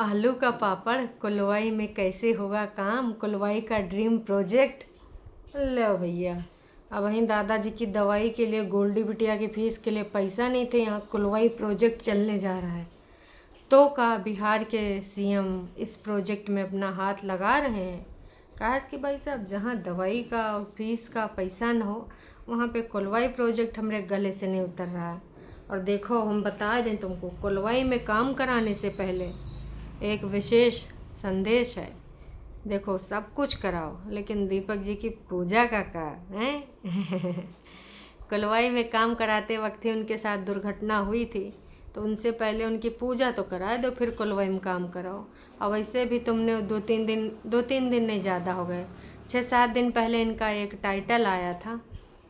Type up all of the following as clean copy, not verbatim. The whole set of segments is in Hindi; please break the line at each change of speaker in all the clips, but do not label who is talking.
आलू का पापड़ कोलवाई में कैसे होगा काम। कोलवाई का ड्रीम प्रोजेक्ट। लो भैया, अब वहीं दादाजी की दवाई के लिए, गोल्डी बिटिया की फीस के लिए पैसा नहीं थे, यहाँ कोलवाई प्रोजेक्ट चलने जा रहा है। तो का बिहार के सीएम इस प्रोजेक्ट में अपना हाथ लगा रहे हैं। काश कि भाई साहब, जहाँ दवाई का और फीस का पैसा न हो, वहाँ पे कोलवाई प्रोजेक्ट हमारे गले से नहीं उतर रहा है। और देखो, हम बता दें तुमको, कोलवाई में काम कराने से पहले एक विशेष संदेश है। देखो, सब कुछ कराओ लेकिन दीपक जी की पूजा का है। कोलवाई में काम कराते वक्त ही उनके साथ दुर्घटना हुई थी, तो उनसे पहले उनकी पूजा तो करा दो, फिर कोलवाई में काम कराओ। और वैसे भी तुमने दो तीन दिन नहीं, ज़्यादा हो गए, 6-7 दिन पहले इनका एक टाइटल आया था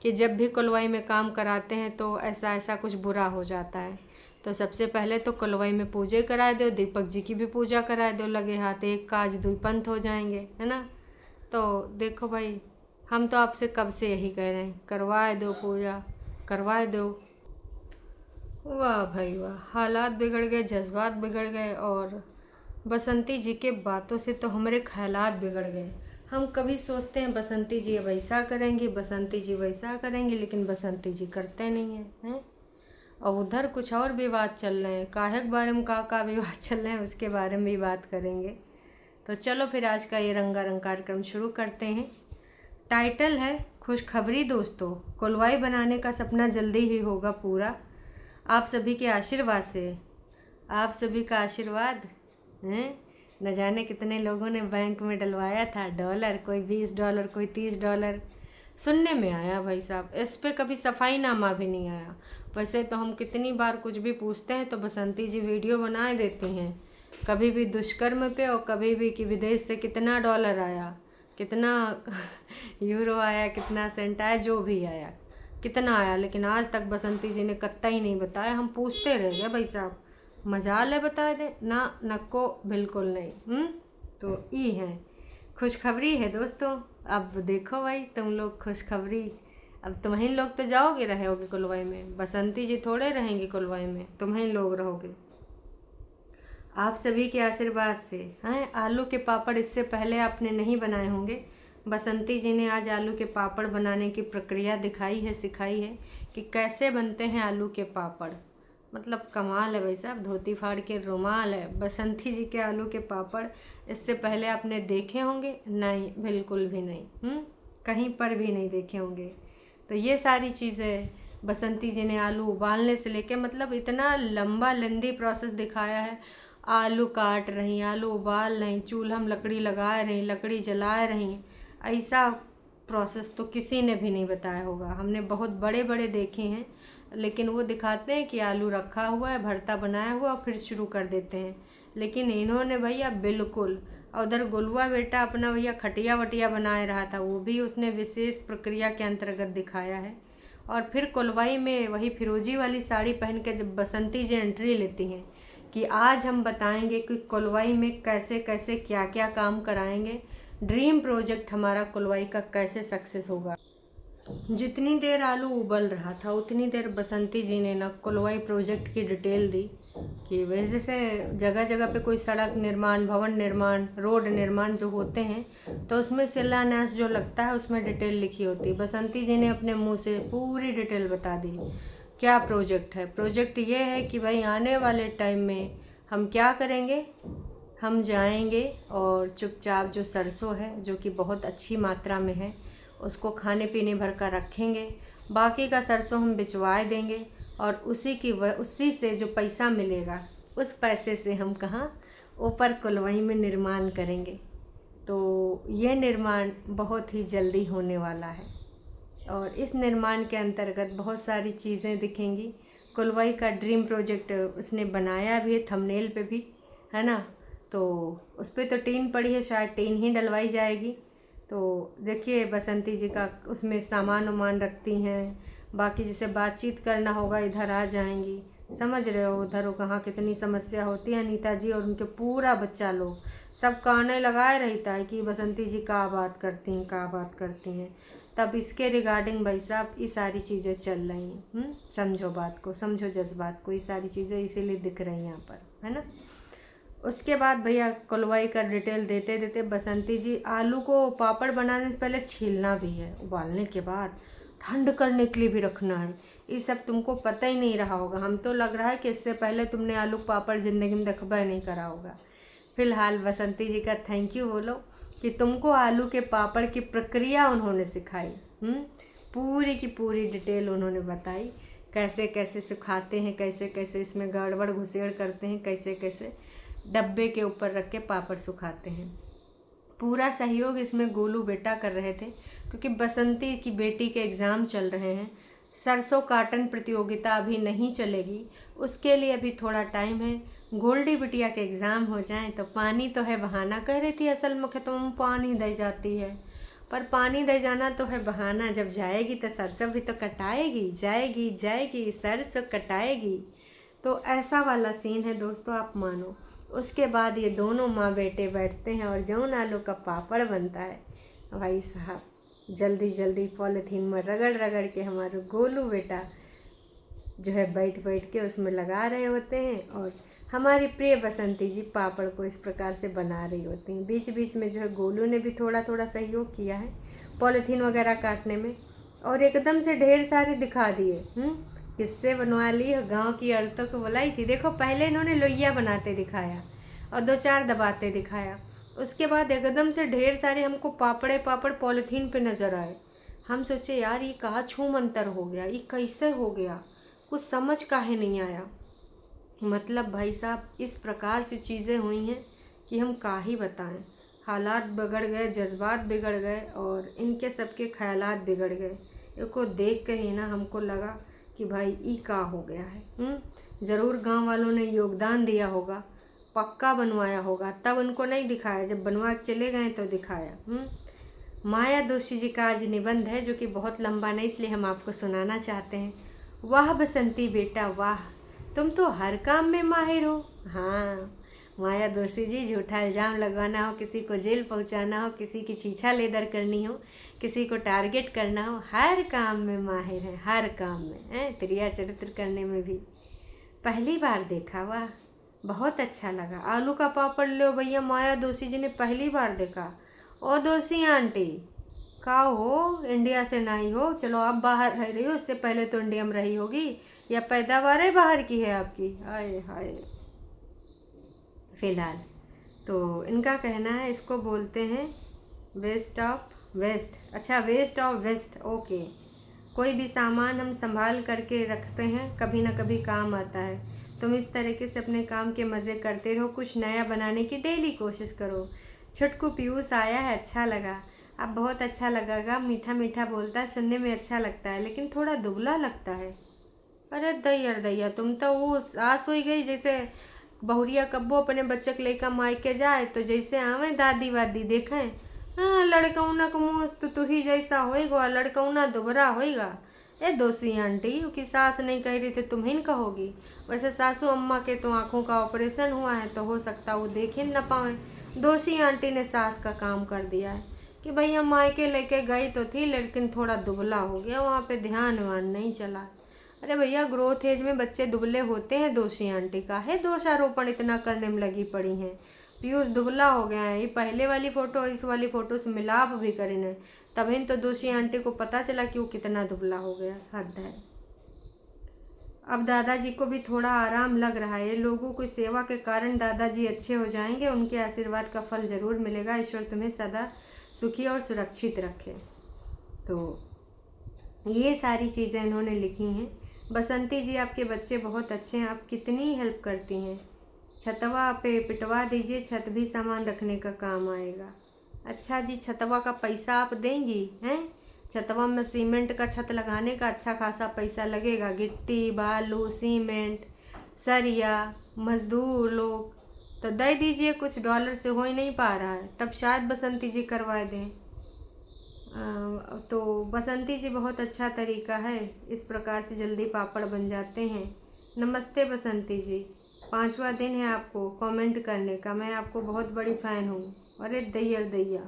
कि जब भी कोलवाई में काम कराते हैं तो ऐसा ऐसा कुछ बुरा हो जाता है। तो सबसे पहले तो कोलवाई में पूजा करा दो, दीपक जी की भी पूजा करा दो, लगे हाथ एक काज दुई पंथ हो जाएंगे, है ना। तो देखो भाई, हम तो आपसे कब से यही कह रहे हैं, करवाए दो पूजा, करवाए दो। वाह भाई वाह, हालात बिगड़ गए, जज्बात बिगड़ गए, और बसंती जी के बातों से तो हमारे ख्यालात बिगड़ गए। हम कभी सोचते हैं बसंती जी वैसा करेंगी, बसंती जी वैसा करेंगी, लेकिन बसंती जी करते नहीं हैं। और उधर कुछ और विवाद चल रहे हैं, काहे के बारे में का विवाद चल रहे हैं, उसके बारे में भी बात करेंगे। तो चलो फिर आज का ये रंगारंग कार्यक्रम शुरू करते हैं। टाइटल है खुशखबरी दोस्तों, कोलवाई बनाने का सपना जल्दी ही होगा पूरा। आप सभी के आशीर्वाद से, आप सभी का आशीर्वाद हैं। न जाने कितने लोगों ने बैंक में डलवाया था डॉलर, कोई $20, कोई $30 सुनने में आया भाई साहब। इस पे कभी सफाईनामा भी नहीं आया। वैसे तो हम कितनी बार कुछ भी पूछते हैं तो बसंती जी वीडियो बनाए देती हैं, कभी भी दुष्कर्म पे और कभी भी कि विदेश से कितना डॉलर आया, कितना यूरो आया, कितना सेंट आया, जो भी आया, कितना आया, लेकिन आज तक बसंती जी ने कतई नहीं बताया। हम पूछते रह गए भाई साहब, मजाल है बता दें ना, नको बिल्कुल नहीं। तो ये है खुशखबरी है दोस्तों। अब देखो भाई, तुम लोग खुशखबरी, अब तुम ही लोग तो जाओगे, रहोगे कोलवाई में, बसंती जी थोड़े रहेंगी कोलवाई में, तुम ही लोग रहोगे। आप सभी के आशीर्वाद से हैं। आलू के पापड़ इससे पहले आपने नहीं बनाए होंगे। बसंती जी ने आज आलू के पापड़ बनाने की प्रक्रिया दिखाई है, सिखाई है कि कैसे बनते हैं आलू के पापड़। मतलब कमाल है भाई साहब, धोती फाड़ के रुमाल है बसंती जी के आलू के पापड़। इससे पहले आपने देखे होंगे? नहीं, बिल्कुल भी नहीं। कहीं पर भी नहीं देखे होंगे। तो ये सारी चीज़ें बसंती जी ने आलू उबालने से लेके, मतलब इतना लंबा लेंदी प्रोसेस दिखाया है। आलू काट रही, आलू उबाल रही, चूल्हा में लकड़ी लगा रही, लकड़ी जला रही, ऐसा प्रोसेस तो किसी ने भी नहीं बताया होगा। हमने बहुत बड़े बड़े देखे हैं, लेकिन वो दिखाते हैं कि आलू रखा हुआ है, भरता बनाया हुआ, फिर शुरू कर देते हैं। लेकिन इन्होंने भैया बिल्कुल, उधर गोलुआ बेटा अपना भैया खटिया वटिया बनाए रहा था, वो भी उसने विशेष प्रक्रिया के अंतर्गत दिखाया है। और फिर कोलवाई में वही फिरोजी वाली साड़ी पहन के जब बसंती जी एंट्री लेती हैं कि आज हम बताएंगे कि कोलवाई में कैसे कैसे क्या क्या काम कराएंगे, ड्रीम प्रोजेक्ट हमारा कोलवाई का कैसे सक्सेस होगा। जितनी देर आलू उबल रहा था उतनी देर बसंती जी ने ना कोलवाई प्रोजेक्ट की डिटेल दी कि वैसे से जगह जगह पे कोई सड़क निर्माण, भवन निर्माण, रोड निर्माण जो होते हैं, तो उसमें शिलान्यास जो लगता है उसमें डिटेल लिखी होती है। बसंती जी ने अपने मुंह से पूरी डिटेल बता दी क्या प्रोजेक्ट है। प्रोजेक्ट ये है कि भाई आने वाले टाइम में हम क्या करेंगे, हम जाएंगे और चुपचाप जो सरसों है, जो कि बहुत अच्छी मात्रा में है, उसको खाने पीने भर कर रखेंगे, बाकी का सरसों हम बिचवा देंगे, और उसी से जो पैसा मिलेगा उस पैसे से हम कहाँ, ऊपर कोलवाई में निर्माण करेंगे। तो ये निर्माण बहुत ही जल्दी होने वाला है, और इस निर्माण के अंतर्गत बहुत सारी चीज़ें दिखेंगी। कोलवाई का ड्रीम प्रोजेक्ट उसने बनाया भी है, थंबनेल पे भी है ना। तो उस पर तो टीन पड़ी है, शायद टीन ही डलवाई जाएगी। तो देखिए बसंती जी का उसमें सामान वामान रखती हैं, बाकी जिसे बातचीत करना होगा इधर आ जाएंगी। समझ रहे हो उधर हो कहाँ कितनी समस्या होती है। अनीता जी और उनके पूरा बच्चा लोग सब काने लगाए रहता है कि बसंती जी का बात करती हैं, का बात करती हैं। तब इसके रिगार्डिंग भाई साहब ये सारी चीज़ें चल रही हैं। समझो बात को, समझो जज्बात को, ये सारी चीज़ें इसीलिए दिख रही हैं यहाँ पर, है ना। उसके बाद भैया कुलवाई का डिटेल देते देते बसंती जी, आलू को पापड़ बनाने से पहले छीलना भी है, उबालने के बाद ठंड करने के लिए भी रखना है। ये सब तुमको पता ही नहीं रहा होगा। हम तो लग रहा है कि इससे पहले तुमने आलू पापड़ ज़िंदगी में देखबा नहीं करा होगा। फिलहाल बसंती जी का थैंक यू बोलो कि तुमको आलू के पापड़ की प्रक्रिया उन्होंने सिखाई। पूरी की पूरी डिटेल उन्होंने बताई, कैसे कैसे सुखाते हैं, कैसे कैसे इसमें गड़बड़ घुसेड़ करते हैं, कैसे कैसे डब्बे के ऊपर रख के पापड़ सुखाते हैं। पूरा सहयोग इसमें गोलू बेटा कर रहे थे, क्योंकि बसंती की बेटी के एग्ज़ाम चल रहे हैं। सरसों काटन प्रतियोगिता अभी नहीं चलेगी, उसके लिए अभी थोड़ा टाइम है। गोल्डी बिटिया के एग्ज़ाम हो जाएं तो पानी तो है बहाना, कह रही थी असल में तुम पानी दे जाती है, पर पानी दे जाना तो है बहाना। जब जाएगी तो सरसों भी तो कटाएगी, जाएगी जाएगी सरसों कटाएगी। तो ऐसा वाला सीन है दोस्तों, आप मानो। उसके बाद ये दोनों माँ बेटे बैठते हैं और जौन आलू का पापड़ बनता है, भाई साहब जल्दी जल्दी पॉलीथीन में रगड़ रगड़ के हमारे गोलू बेटा जो है बैठ बैठ के उसमें लगा रहे होते हैं, और हमारी प्रिय बसंती जी पापड़ को इस प्रकार से बना रही होती हैं। बीच बीच में जो है गोलू ने भी थोड़ा थोड़ा सहयोग किया है पॉलीथीन वगैरह काटने में, और एकदम से ढेर सारे दिखा दिए। किससे बनवा ली? गांव की औरतों को बुलाई थी। देखो पहले इन्होंने लोइया बनाते दिखाया और 2-4 दबाते दिखाया, उसके बाद एकदम से ढेर सारे हमको पापड़े पापड़ पॉलीथीन पे नज़र आए। हम सोचे यार ये कहाँ छू मंतर हो गया, ये कैसे हो गया, कुछ समझ काहे नहीं आया। मतलब भाई साहब इस प्रकार से चीज़ें हुई हैं कि हम का ही बताएं। हालात बिगड़ गए, जज्बात बिगड़ गए और इनके सबके ख्यालात बिगड़ गए। इसको देख के ही ना हमको लगा कि भाई ई का हो गया है। ज़रूर गांव वालों ने योगदान दिया होगा, पक्का बनवाया होगा, तब उनको नहीं दिखाया, जब बनवा के चले गए तो दिखाया। माया दोषी जी का आज निबंध है, जो कि बहुत लंबा नहीं, इसलिए हम आपको सुनाना चाहते हैं। वाह बसंती बेटा वाह, तुम तो हर काम में माहिर हो। हाँ माया दोषी जी, झूठा इल्ज़ाम लगवाना हो, किसी को जेल पहुंचाना हो, किसी की छीछा लेदर करनी हो, किसी को टारगेट करना हो, हर काम में माहिर है, हर काम में। प्रिया चरित्र करने में भी पहली बार देखा, वाह बहुत अच्छा लगा। आलू का पापड़ लो भैया, माया दोषी जी ने पहली बार देखा। ओ दोषी आंटी का हो, इंडिया से नहीं हो? चलो आप बाहर रह रही हो, उससे पहले तो इंडिया में रही होगी, या पैदावार बाहर की है आपकी? हाय हाय। फिलहाल तो इनका कहना है, इसको बोलते हैं वेस्ट ऑफ वेस्ट। अच्छा वेस्ट ऑफ वेस्ट, ओके। कोई भी सामान हम संभाल करके रखते हैं, कभी ना कभी काम आता है। तुम इस तरीके से अपने काम के मज़े करते रहो, कुछ नया बनाने की डेली कोशिश करो। छुटकू पीयूष आया है, अच्छा लगा। अब बहुत अच्छा लगेगा, मीठा मीठा बोलता है, सुनने में अच्छा लगता है, लेकिन थोड़ा दुबला लगता है। अरे दैया दैया, तुम तो वो सास हो गई जैसे बहुरिया कब्बो अपने बच्चे के लेकर मायके जाए तो जैसे आवे दादी वादी देखें। हाँ लड़कौना का मुँह तो तू ही जैसा होएगा, लड़कौना दोबरा होएगा। ए दोषी आंटी की सास नहीं कह रही थी, तुम ही कहोगी। वैसे सासू अम्मा के तो आँखों का ऑपरेशन हुआ है, तो हो सकता वो देख ही न पाए। दोषी आंटी ने सास का काम कर दिया है कि भैया मायके लेके गई तो थी, लेकिन थोड़ा दुबला हो गया, वहाँ पे ध्यान वान नहीं चला। अरे भैया ग्रोथ एज में बच्चे दुबले होते हैं, दोषी आंटी का है दोषारोपण इतना करने में लगी पड़ी हैं। पीयूष दुबला हो गया है, ये पहले वाली फ़ोटो इस वाली फ़ोटो से मिलाप भी करें, तभी तो दोषी आंटी को पता चला कि वो कितना दुबला हो गया। हद है। अब दादाजी को भी थोड़ा आराम लग रहा है। लोगों की सेवा के कारण दादाजी अच्छे हो जाएंगे, उनके आशीर्वाद का फल ज़रूर मिलेगा। ईश्वर तुम्हें सदा सुखी और सुरक्षित रखे। तो ये सारी चीज़ें इन्होंने लिखी हैं। बसंती जी आपके बच्चे बहुत अच्छे हैं, आप कितनी हेल्प करती हैं। छतवा पे पिटवा दीजिए, छत भी सामान रखने का काम आएगा। अच्छा जी, छतवा का पैसा आप देंगी हैं? छतवा में सीमेंट का छत लगाने का अच्छा खासा पैसा लगेगा, गिट्टी बालू सीमेंट सरिया मजदूर लोग, तो दे दीजिए। कुछ डॉलर से हो ही नहीं पा रहा है, तब शायद बसंती जी करवा दें। तो बसंती जी बहुत अच्छा तरीका है, इस प्रकार से जल्दी पापड़ बन जाते हैं। नमस्ते बसंती जी, 5वां दिन है आपको कमेंट करने का, मैं आपको बहुत बड़ी फ़ैन हूँ। अरे दैया दैया,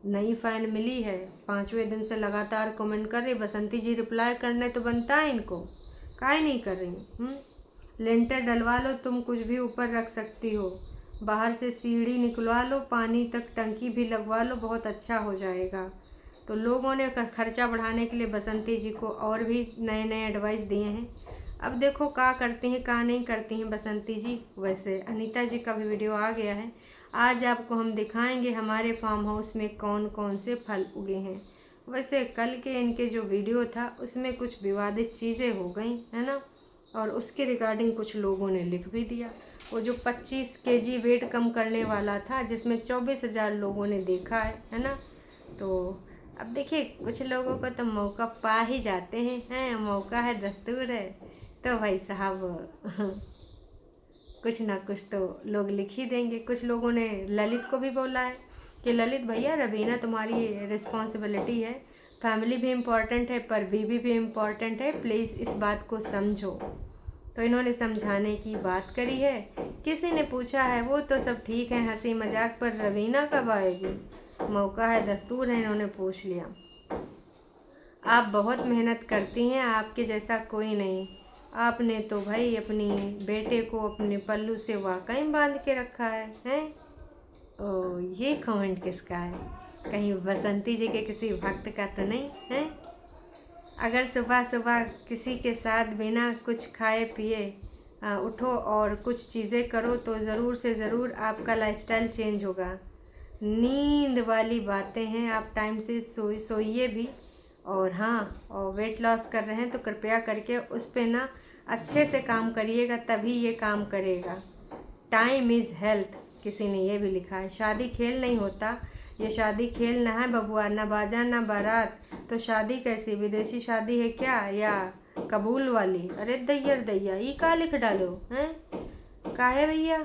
नई फ़ैन मिली है, 5वें दिन से लगातार कमेंट कर रही। बसंती जी रिप्लाई करने तो बनता है इनको, काहे नहीं कर रही? लेंटर डलवा लो, तुम कुछ भी ऊपर रख सकती हो। बाहर से सीढ़ी निकलवा लो, पानी तक टंकी भी लगवा लो, बहुत अच्छा हो जाएगा। तो लोगों ने खर्चा बढ़ाने के लिए बसंती जी को और भी नए नए एडवाइस दिए हैं। अब देखो क्या करती हैं क्या नहीं करती हैं बसंती जी। वैसे अनीता जी का भी वीडियो आ गया है, आज आपको हम दिखाएंगे हमारे फार्म हाउस में कौन कौन से फल उगे हैं। वैसे कल के इनके जो वीडियो था उसमें कुछ विवादित चीज़ें हो गई है ना, और उसके रिगार्डिंग कुछ लोगों ने लिख भी दिया। वो जो 25 केजी वेट कम करने वाला था जिसमें 24,000 लोगों ने देखा है ना। तो अब देखिए कुछ लोगों को तो मौका पा ही जाते हैं, मौका है दस्तूर है। तो भाई साहब कुछ ना कुछ तो लोग लिख ही देंगे। कुछ लोगों ने ललित को भी बोला है कि ललित भैया रवीना तुम्हारी रिस्पॉन्सिबिलिटी है, फैमिली भी इम्पॉर्टेंट है पर बीबी भी इम्पॉर्टेंट है, प्लीज़ इस बात को समझो। तो इन्होंने समझाने की बात करी है। किसी ने पूछा है वो तो सब ठीक है हंसी मजाक, पर रवीना कब आएगी, मौका है दस्तूर है, इन्होंने पूछ लिया। आप बहुत मेहनत करती हैं, आपके जैसा कोई नहीं। आपने तो भाई अपनी बेटे को अपने पल्लू से वाकई बांध के रखा है? ओ ये कमेंट किसका है? कहीं बसंती जी के किसी भक्त का तो नहीं है? अगर सुबह सुबह किसी के साथ बिना कुछ खाए पिए उठो और कुछ चीज़ें करो तो ज़रूर से ज़रूर आपका लाइफस्टाइल चेंज होगा। नींद वाली बातें हैं, आप टाइम से सोइए भी। और हाँ, और वेट लॉस कर रहे हैं तो कृपया करके उस पर ना अच्छे से काम करिएगा, तभी ये काम करेगा। टाइम इज़ हेल्थ, किसी ने ये भी लिखा है। शादी खेल नहीं होता, ये शादी खेल ना है बबुआ, ना बाजा ना बारात। तो शादी कैसी, विदेशी शादी है क्या या कबूल वाली? अरे दैया दैया ये का लिख डालो हैं, का है भैया?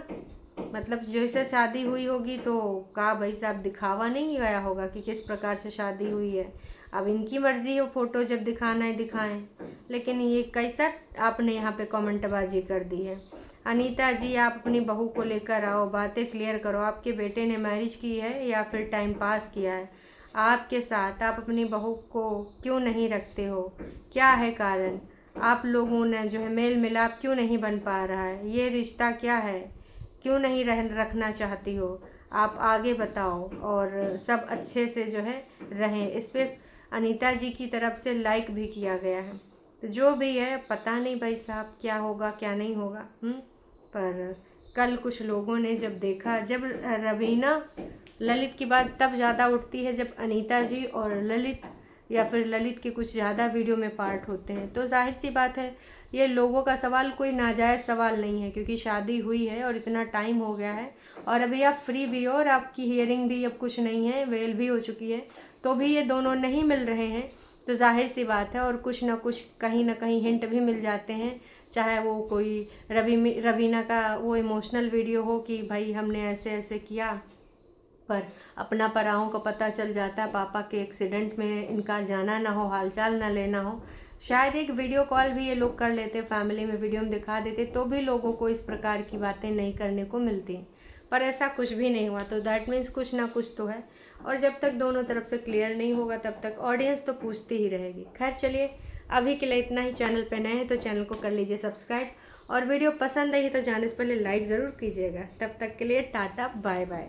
मतलब जैसे शादी हुई होगी तो का भाई साहब दिखावा नहीं गया होगा कि किस प्रकार से शादी हुई है। अब इनकी मर्जी हो, फोटो जब दिखाना है दिखाएं, लेकिन ये कैसा आपने यहाँ पे कमेंटबाजी कर दी है। अनीता जी आप अपनी बहू को लेकर आओ, बातें क्लियर करो। आपके बेटे ने मैरिज की है या फिर टाइम पास किया है आपके साथ? आप अपनी बहू को क्यों नहीं रखते हो, क्या है कारण? आप लोगों ने जो है मेल मिलाप क्यों नहीं बन पा रहा है? ये रिश्ता क्या है, क्यों नहीं रखना चाहती हो? आप आगे बताओ और सब अच्छे से जो है रहें। इस पर अनीता जी की तरफ से लाइक भी किया गया है। तो जो भी है पता नहीं भाई साहब क्या होगा क्या नहीं होगा। पर कल कुछ लोगों ने जब देखा, जब रवीना ललित की बात तब ज़्यादा उठती है जब अनीता जी और ललित या फिर ललित के कुछ ज़्यादा वीडियो में पार्ट होते हैं। तो जाहिर सी बात है ये लोगों का सवाल कोई नाजायज़ सवाल नहीं है, क्योंकि शादी हुई है और इतना टाइम हो गया है और अभी आप फ्री भी हो और आपकी हियरिंग भी अब कुछ नहीं है, वेल भी हो चुकी है, तो भी ये दोनों नहीं मिल रहे हैं। तो जाहिर सी बात है और कुछ ना कुछ कहीं ना कहीं हिंट भी मिल जाते हैं, चाहे वो कोई रवीना का वो इमोशनल वीडियो हो कि भाई हमने ऐसे ऐसे किया, पर अपना पराओं को पता चल जाता है पापा के एक्सीडेंट में इनका जाना ना हो, हालचाल ना लेना हो। शायद एक वीडियो कॉल भी ये लोग कर लेते, फैमिली में वीडियो में दिखा देते, तो भी लोगों को इस प्रकार की बातें नहीं करने को मिलती। पर ऐसा कुछ भी नहीं हुआ, तो दैट मीन्स कुछ ना कुछ तो है। और जब तक दोनों तरफ से क्लियर नहीं होगा तब तक ऑडियंस तो पूछती ही रहेगी। खैर चलिए, अभी के लिए इतना ही। चैनल पे नए हैं तो चैनल को कर लीजिए सब्सक्राइब, और वीडियो पसंद आई तो जाने से पहले लाइक ज़रूर कीजिएगा। तब तक के लिए टाटा बाय बाय।